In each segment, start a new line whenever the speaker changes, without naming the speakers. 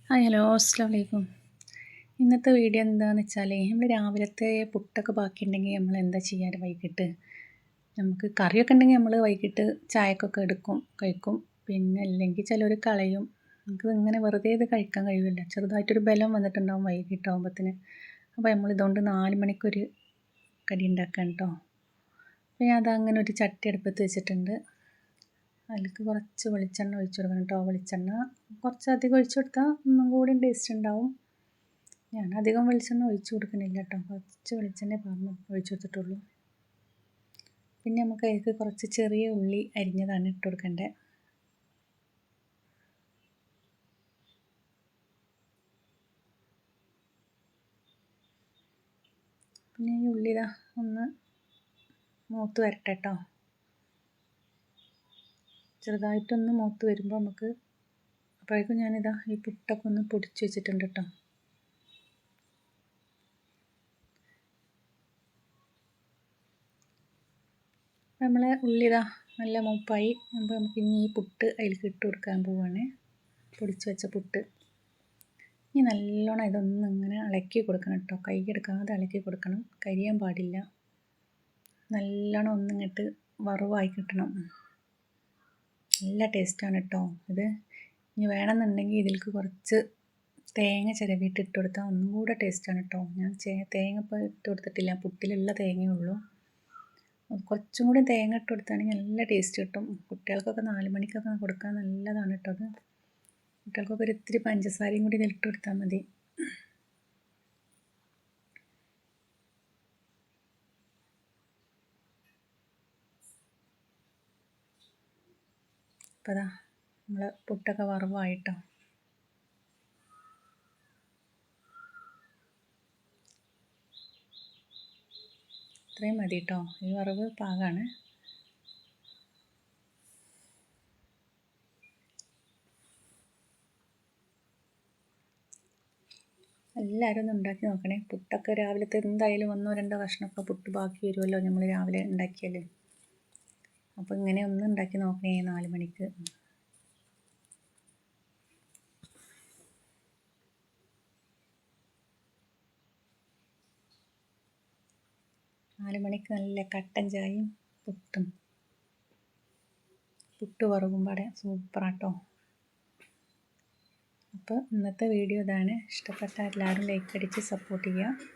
Hi hello അസ്സലാമു അലൈക്കും. ഇന്നത്തെ വീഡിയോ എന്താണെന്ന് വെച്ചാൽ നമ്മൾ രാവിലത്തെ പുട്ടൊക്കെ ബാക്കിയുണ്ടെങ്കിൽ നമ്മൾ എന്താ ചെയ്യാറ് വൈകിട്ട് നമുക്ക് കറിയൊക്കെ ഉണ്ടെങ്കിൽ നമ്മൾ വൈകിട്ട് ചായക്കൊക്കെ എടുക്കും കഴിക്കും. പിന്നെ അല്ലെങ്കിൽ ചിലർ കളയും. നമുക്ക് ഇങ്ങനെ വെറുതെ ഇത് കഴിക്കാൻ കഴിയില്ല. ചെറുതായിട്ടൊരു ബലം വന്നിട്ടുണ്ടാവും വൈകിട്ടാകുമ്പോഴത്തേന്. അപ്പോൾ നമ്മൾ ഇതുകൊണ്ട് 4 മണിക്കൊരു കടി ഉണ്ടാക്കാൻ കേട്ടോ. അപ്പോൾ ഞാൻ അതങ്ങനെ ഒരു ചട്ടി അടുപ്പത്ത് വെച്ചിട്ടുണ്ട്. അതിലേക്ക് കുറച്ച് വെളിച്ചെണ്ണ ഒഴിച്ചു കൊടുക്കണം കേട്ടോ. വെളിച്ചെണ്ണ കുറച്ചധികം ഒഴിച്ചു കൊടുത്താൽ ഒന്നും കൂടി ടേസ്റ്റ് ഉണ്ടാവും. ഞാൻ അധികം വെളിച്ചെണ്ണ ഒഴിച്ചു കൊടുക്കുന്നില്ല കേട്ടോ. കുറച്ച് വെളിച്ചെണ്ണ ഒഴിച്ചു കൊടുത്തിട്ടുള്ളൂ. പിന്നെ നമുക്ക് അതിലേക്ക് കുറച്ച് ചെറിയ ഉള്ളി അരിഞ്ഞതാണ് ഇട്ട് കൊടുക്കേണ്ടത്. പിന്നെ ഈ ഉള്ളി ഒന്ന് മൂത്ത് വരട്ടെ കേട്ടോ. ചെറുതായിട്ടൊന്ന് മൂത്ത് വരുമ്പോൾ നമുക്ക് അപ്പോഴേക്കും ഈ പുട്ടൊക്കെ ഒന്ന് പൊടിച്ച് വെച്ചിട്ടുണ്ട് കേട്ടോ. നമ്മളെ ഉള്ളി നല്ല മൂപ്പായി. അപ്പോൾ നമുക്ക് ഇനി ഈ പുട്ട് അതിലേക്ക് ഇട്ട് കൊടുക്കാൻ പോവുകയാണ്. പൊടിച്ച് വെച്ച പുട്ട് ഇനി നല്ലോണം ഇതൊന്നും ഇങ്ങനെ ഇളക്കി കൊടുക്കണം കേട്ടോ. കൈ എടുക്കാതെ ഇളക്കി കൊടുക്കണം. കരിയാൻ പാടില്ല. നല്ലോണം ഒന്നിങ്ങോട്ട് വറവായി കിട്ടണം. നല്ല ടേസ്റ്റാണ് കേട്ടോ ഇത്. ഇനി വേണമെന്നുണ്ടെങ്കിൽ ഇതിലേക്ക് കുറച്ച് തേങ്ങ ചിരവിയിട്ട് ഇട്ട് കൊടുത്താൽ ഒന്നും കൂടെ ടേസ്റ്റാണ് കേട്ടോ. ഞാൻ തേങ്ങ ഇപ്പോൾ ഇട്ട് കൊടുത്തിട്ടില്ല. പുട്ടിലുള്ള തേങ്ങയേ ഉള്ളൂ. കുറച്ചും കൂടി തേങ്ങ ഇട്ട് കൊടുത്താണെങ്കിൽ നല്ല ടേസ്റ്റ് കിട്ടും. കുട്ടികൾക്കൊക്കെ 4 മണിക്കൊക്കെ കൊടുക്കാൻ നല്ലതാണ് കേട്ടോ അത്. കുട്ടികൾക്കൊക്കെ ഒരു ഇത്തിരി പഞ്ചസാരയും കൂടി ഇതിലിട്ട് കൊടുത്താൽ മതി. അപ്പോൾ നമ്മൾ പുട്ടൊക്കെ വറവായിട്ടോ. ഇത്രയും മതി കേട്ടോ. ഈ വറവ് പാകമാണ്. എല്ലാവരും ഒന്ന് ഉണ്ടാക്കി നോക്കണേ. പുട്ടൊക്കെ രാവിലത്തെ എന്തായാലും 1-2 കഷ്ണമൊക്കെ പുട്ട് ബാക്കി വരുമല്ലോ നമ്മൾ രാവിലെ ഉണ്ടാക്കിയാൽ. അപ്പോൾ ഇങ്ങനെ ഒന്ന് ഉണ്ടാക്കി നോക്കണേ 4 മണിക്ക്. നല്ല കട്ടൻ ചായയും പുട്ട് വറവും പാടെ സൂപ്പറാട്ടോ. അപ്പോൾ ഇന്നത്തെ വീഡിയോ ഇതാണ്. ഇഷ്ടപ്പെട്ട എല്ലാവരും ലൈക്ക് അടിച്ച് സപ്പോർട്ട് ചെയ്യുക.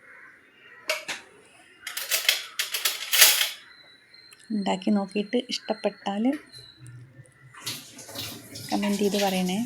ഉണ്ടാക്കി നോക്കിയിട്ട് ഇഷ്ടപ്പെട്ടാൽ കമൻറ്റ് ചെയ്ത് പറയണേ.